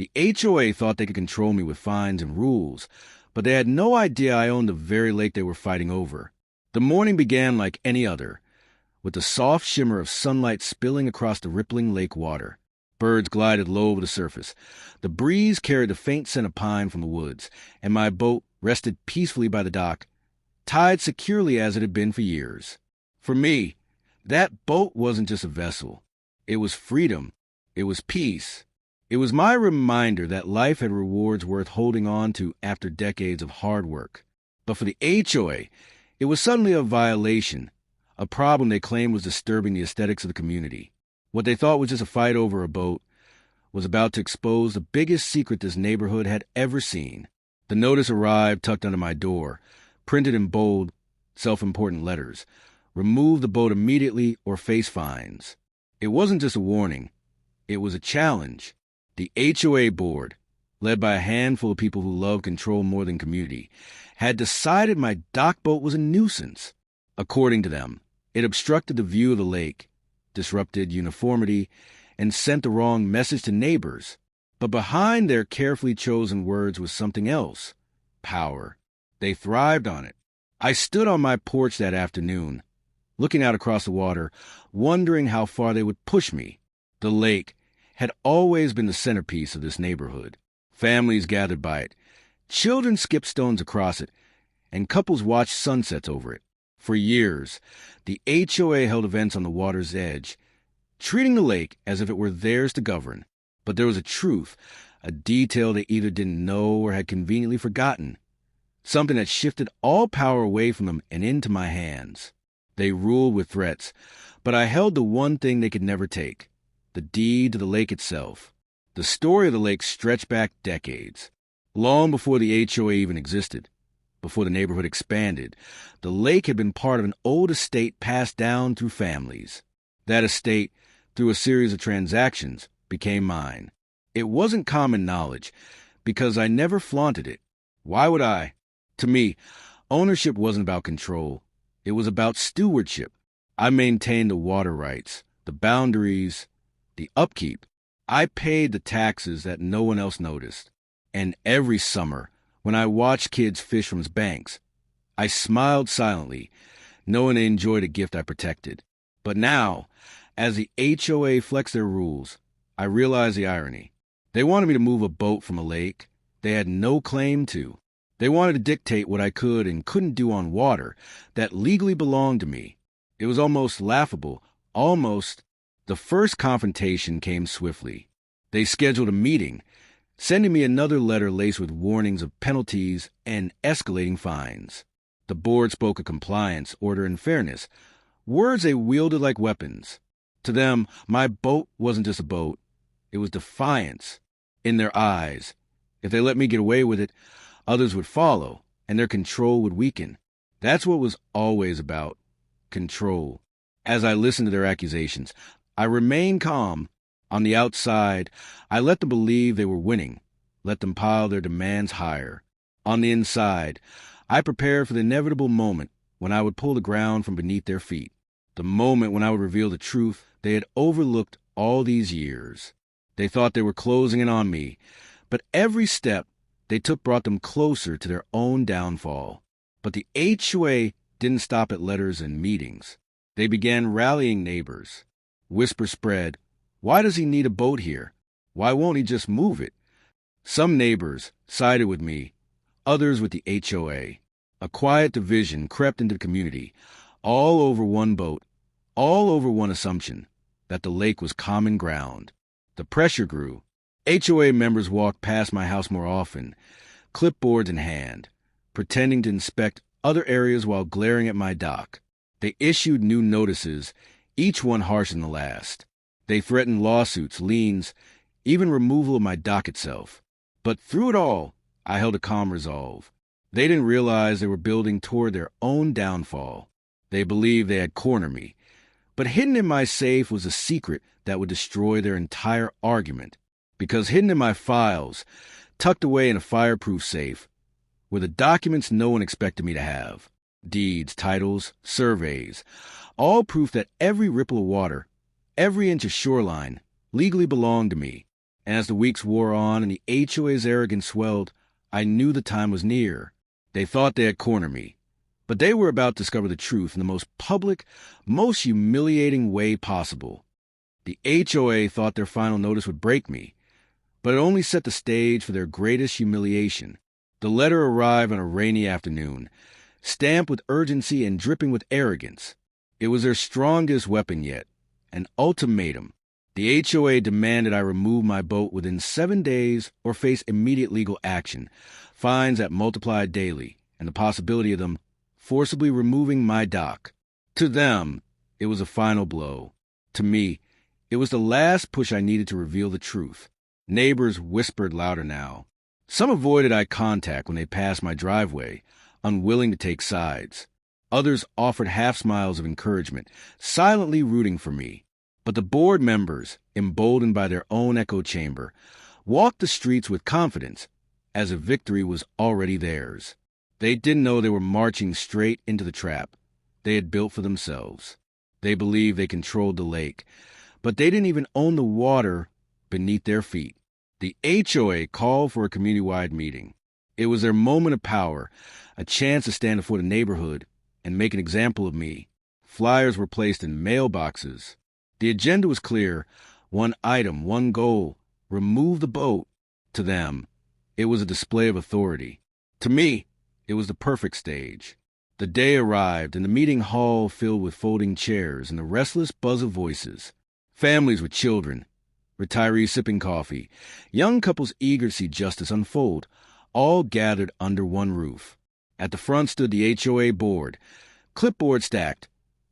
The HOA thought they could control me with fines and rules, but they had no idea I owned the very lake they were fighting over. The morning began like any other, with the soft shimmer of sunlight spilling across the rippling lake water. Birds glided low over the surface. The breeze carried the faint scent of pine from the woods, and my boat rested peacefully by the dock, tied securely as it had been for years. For me, that boat wasn't just a vessel. It was freedom. It was peace. It was my reminder that life had rewards worth holding on to after decades of hard work. But for the HOA, it was suddenly a violation, a problem they claimed was disturbing the aesthetics of the community. What they thought was just a fight over a boat was about to expose the biggest secret this neighborhood had ever seen. The notice arrived tucked under my door, printed in bold, self-important letters. Remove the boat immediately or face fines. It wasn't just a warning. It was a challenge. The HOA board, led by a handful of people who love control more than community, had decided my dock boat was a nuisance. According to them, it obstructed the view of the lake, disrupted uniformity, and sent the wrong message to neighbors. But behind their carefully chosen words was something else: power. They thrived on it. I stood on my porch that afternoon, looking out across the water, wondering how far they would push me. The lake had always been the centerpiece of this neighborhood. Families gathered by it. Children skipped stones across it, and couples watched sunsets over it. For years, the HOA held events on the water's edge, treating the lake as if it were theirs to govern. But there was a truth, a detail they either didn't know or had conveniently forgotten, something that shifted all power away from them and into my hands. They ruled with threats, but I held the one thing they could never take: the deed to the lake itself. The story of the lake stretched back decades, long before the HOA even existed. Before the neighborhood expanded, the lake had been part of an old estate passed down through families. That estate, through a series of transactions, became mine. It wasn't common knowledge, because I never flaunted it. Why would I? To me, ownership wasn't about control. It was about stewardship. I maintained the water rights, the boundaries, the upkeep. I paid the taxes that no one else noticed. And every summer, when I watched kids fish from its banks, I smiled silently, knowing they enjoyed a gift I protected. But now, as the HOA flexed their rules, I realized the irony. They wanted me to move a boat from a lake they had no claim to. They wanted to dictate what I could and couldn't do on water that legally belonged to me. It was almost laughable, almost. The first confrontation came swiftly. They scheduled a meeting, sending me another letter laced with warnings of penalties and escalating fines. The board spoke of compliance, order, and fairness, words they wielded like weapons. To them, my boat wasn't just a boat. It was defiance. In their eyes, if they let me get away with it, others would follow, and their control would weaken. That's what it was always about: control. As I listened to their accusations, I remained calm. On the outside, I let them believe they were winning, let them pile their demands higher. On the inside, I prepared for the inevitable moment when I would pull the ground from beneath their feet, the moment when I would reveal the truth they had overlooked all these years. They thought they were closing in on me, but every step they took brought them closer to their own downfall. But the HOA didn't stop at letters and meetings. They began rallying neighbors. Whispers spread: "Why does he need a boat here? Why won't he just move it?" Some neighbors sided with me, others with the HOA. A quiet division crept into the community, all over one boat, all over one assumption: that the lake was common ground. The pressure grew. HOA members walked past my house more often, clipboards in hand, pretending to inspect other areas while glaring at my dock. They issued new notices, each one harsher than the last. They threatened lawsuits, liens, even removal of my dock itself. But through it all, I held a calm resolve. They didn't realize they were building toward their own downfall. They believed they had cornered me. But hidden in my safe was a secret that would destroy their entire argument. Because hidden in my files, tucked away in a fireproof safe, were the documents no one expected me to have. Deeds, titles, surveys, all proof that every ripple of water, every inch of shoreline, legally belonged to me. And as the weeks wore on and the HOA's arrogance swelled, I knew the time was near. They thought they had cornered me, but they were about to discover the truth in the most public, most humiliating way possible. The HOA thought their final notice would break me, but it only set the stage for their greatest humiliation. The letter arrived on a rainy afternoon, stamped with urgency and dripping with arrogance. It was their strongest weapon yet, an ultimatum. The HOA demanded I remove my boat within 7 days or face immediate legal action, fines that multiplied daily, and the possibility of them forcibly removing my dock. To them, it was a final blow. To me, it was the last push I needed to reveal the truth. Neighbors whispered louder now. Some avoided eye contact when they passed my driveway, unwilling to take sides. Others offered half smiles of encouragement, silently rooting for me. But the board members, emboldened by their own echo chamber, walked the streets with confidence, as if victory was already theirs. They didn't know they were marching straight into the trap they had built for themselves. They believed they controlled the lake, but they didn't even own the water beneath their feet. The HOA called for a community-wide meeting. It was their moment of power, a chance to stand before the neighborhood and make an example of me. Flyers were placed in mailboxes. The agenda was clear. One item, one goal: remove the boat. To them, it was a display of authority. To me, it was the perfect stage. The day arrived, and the meeting hall filled with folding chairs and the restless buzz of voices. Families with children, retirees sipping coffee, young couples eager to see justice unfold, all gathered under one roof. At the front stood the HOA board, clipboard stacked,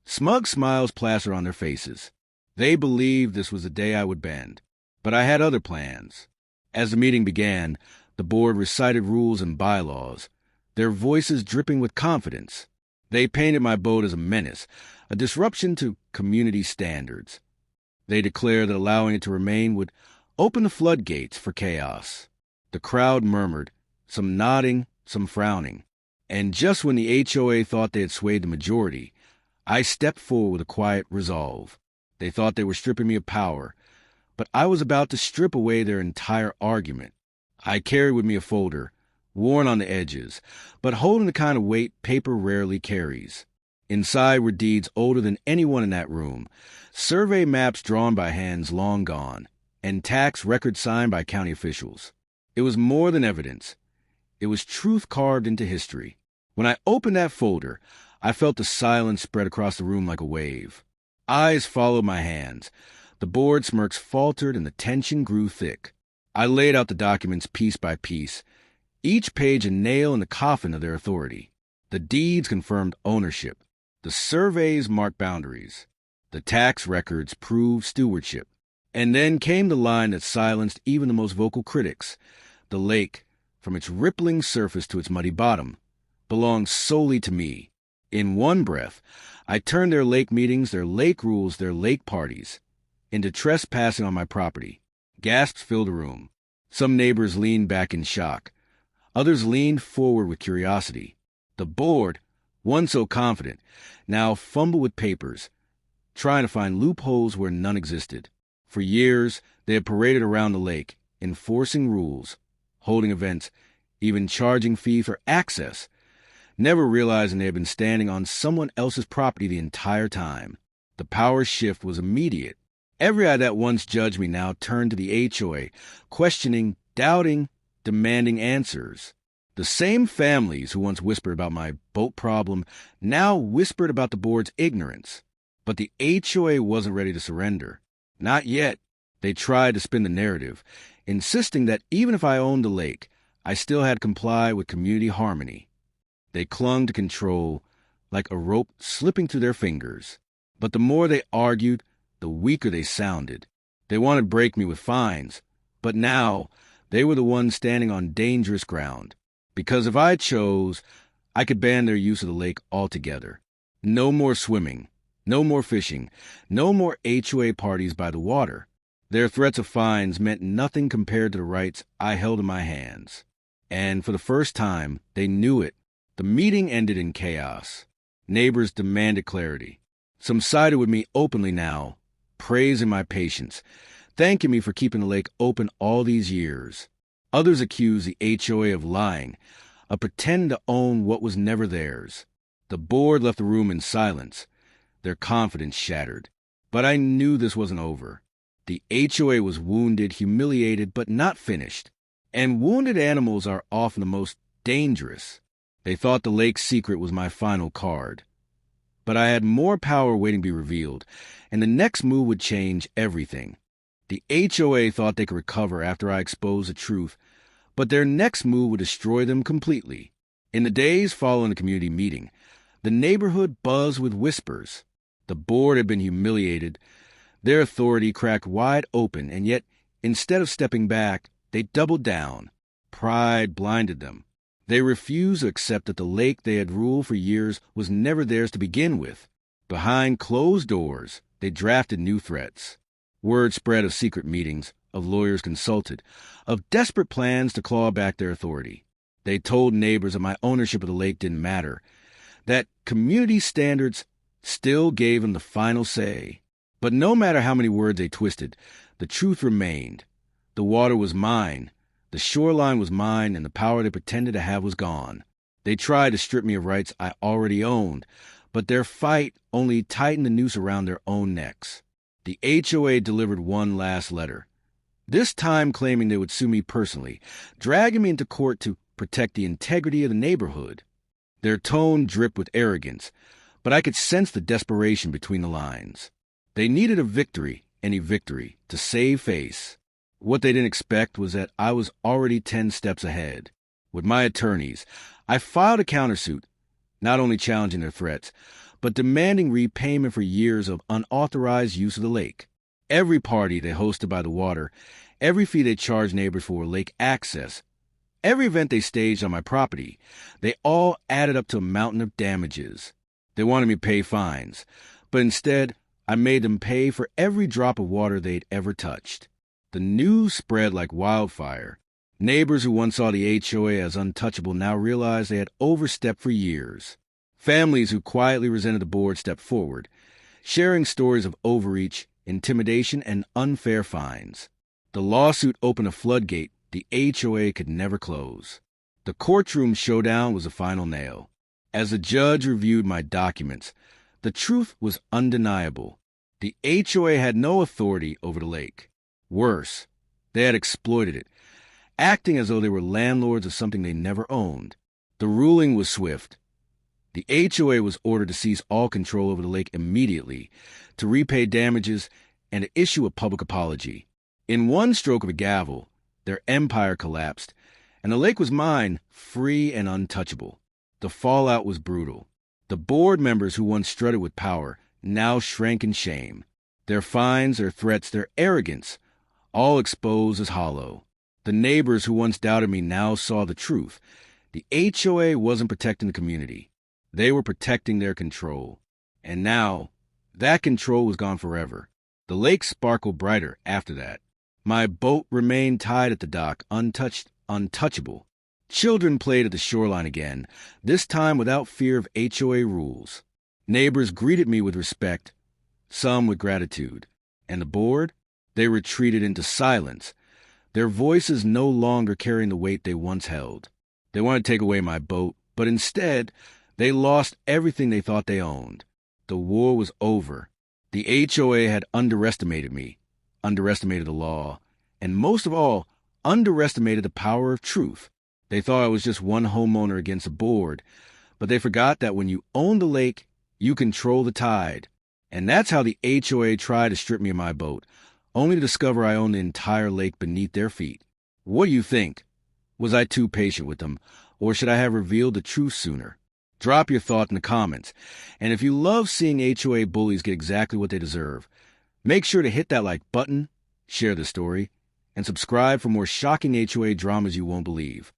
smug smiles plastered on their faces. They believed this was the day I would bend, but I had other plans. As the meeting began, the board recited rules and bylaws, their voices dripping with confidence. They painted my boat as a menace, a disruption to community standards. They declared that allowing it to remain would open the floodgates for chaos. The crowd murmured, some nodding, some frowning. And just when the HOA thought they had swayed the majority, I stepped forward with a quiet resolve. They thought they were stripping me of power, but I was about to strip away their entire argument. I carried with me a folder, worn on the edges, but holding the kind of weight paper rarely carries. Inside were deeds older than anyone in that room, survey maps drawn by hands long gone, and tax records signed by county officials. It was more than evidence. It was truth carved into history. When I opened that folder, I felt the silence spread across the room like a wave. Eyes followed my hands. The board smirks faltered and the tension grew thick. I laid out the documents piece by piece, each page a nail in the coffin of their authority. The deeds confirmed ownership. The surveys marked boundaries. The tax records proved stewardship. And then came the line that silenced even the most vocal critics. The lake, from its rippling surface to its muddy bottom, belonged solely to me. In one breath, I turned their lake meetings, their lake rules, their lake parties into trespassing on my property. Gasps filled the room. Some neighbors leaned back in shock. Others leaned forward with curiosity. The board, once so confident, now fumbled with papers, trying to find loopholes where none existed. For years, they had paraded around the lake, enforcing rules, holding events, even charging fees for access, never realizing they had been standing on someone else's property the entire time. The power shift was immediate. Every eye that once judged me now turned to the HOA, questioning, doubting, demanding answers. The same families who once whispered about my boat problem now whispered about the board's ignorance. But the HOA wasn't ready to surrender. Not yet. They tried to spin the narrative, insisting that even if I owned the lake, I still had to comply with community harmony. They clung to control like a rope slipping through their fingers. But the more they argued, the weaker they sounded. They wanted to break me with fines, but now they were the ones standing on dangerous ground. Because if I chose, I could ban their use of the lake altogether. No more swimming, no more fishing, no more HOA parties by the water. Their threats of fines meant nothing compared to the rights I held in my hands. And for the first time, they knew it. The meeting ended in chaos. Neighbors demanded clarity. Some sided with me openly now, praising my patience, thanking me for keeping the lake open all these years. Others accused the HOA of lying, of pretending to own what was never theirs. The board left the room in silence, their confidence shattered. But I knew this wasn't over. The HOA was wounded, humiliated, but not finished. And wounded animals are often the most dangerous. They thought the lake's secret was my final card. But I had more power waiting to be revealed, and the next move would change everything. The HOA thought they could recover after I exposed the truth, but their next move would destroy them completely. In the days following the community meeting, the neighborhood buzzed with whispers. The board had been humiliated, their authority cracked wide open, and yet, instead of stepping back, they doubled down. Pride blinded them. They refused to accept that the lake they had ruled for years was never theirs to begin with. Behind closed doors, they drafted new threats. Word spread of secret meetings, of lawyers consulted, of desperate plans to claw back their authority. They told neighbors that my ownership of the lake didn't matter, that community standards still gave them the final say. But no matter how many words they twisted, the truth remained. The water was mine, the shoreline was mine, and the power they pretended to have was gone. They tried to strip me of rights I already owned, but their fight only tightened the noose around their own necks. The HOA delivered one last letter, this time claiming they would sue me personally, dragging me into court to protect the integrity of the neighborhood. Their tone dripped with arrogance, but I could sense the desperation between the lines. They needed a victory, any victory, to save face. What they didn't expect was that I was already 10 steps ahead. With my attorneys, I filed a countersuit, not only challenging their threats, but demanding repayment for years of unauthorized use of the lake. Every party they hosted by the water, every fee they charged neighbors for lake access, every event they staged on my property, they all added up to a mountain of damages. They wanted me to pay fines, but instead, I made them pay for every drop of water they'd ever touched. The news spread like wildfire. Neighbors who once saw the HOA as untouchable now realized they had overstepped for years. Families who quietly resented the board stepped forward, sharing stories of overreach, intimidation, and unfair fines. The lawsuit opened a floodgate the HOA could never close. The courtroom showdown was the final nail. As the judge reviewed my documents, the truth was undeniable. The HOA had no authority over the lake. Worse, they had exploited it, acting as though they were landlords of something they never owned. The ruling was swift. The HOA was ordered to seize all control over the lake immediately, to repay damages, and to issue a public apology. In one stroke of a gavel, their empire collapsed, and the lake was mine, free and untouchable. The fallout was brutal. The board members who once strutted with power now shrank in shame. Their fines, their threats, their arrogance, all exposed as hollow. The neighbors who once doubted me now saw the truth. The HOA wasn't protecting the community. They were protecting their control. And now, that control was gone forever. The lake sparkled brighter after that. My boat remained tied at the dock, untouched, untouchable. Children played at the shoreline again, this time without fear of HOA rules. Neighbors greeted me with respect, some with gratitude. And the board? They retreated into silence, their voices no longer carrying the weight they once held. They wanted to take away my boat, but instead, they lost everything they thought they owned. The war was over. The HOA had underestimated me, underestimated the law, and most of all, underestimated the power of truth. They thought I was just one homeowner against a board, but they forgot that when you own the lake, you control the tide. And that's how the HOA tried to strip me of my boat, only to discover I owned the entire lake beneath their feet. What do you think? Was I too patient with them, or should I have revealed the truth sooner? Drop your thought in the comments, and if you love seeing HOA bullies get exactly what they deserve, make sure to hit that like button, share the story, and subscribe for more shocking HOA dramas you won't believe.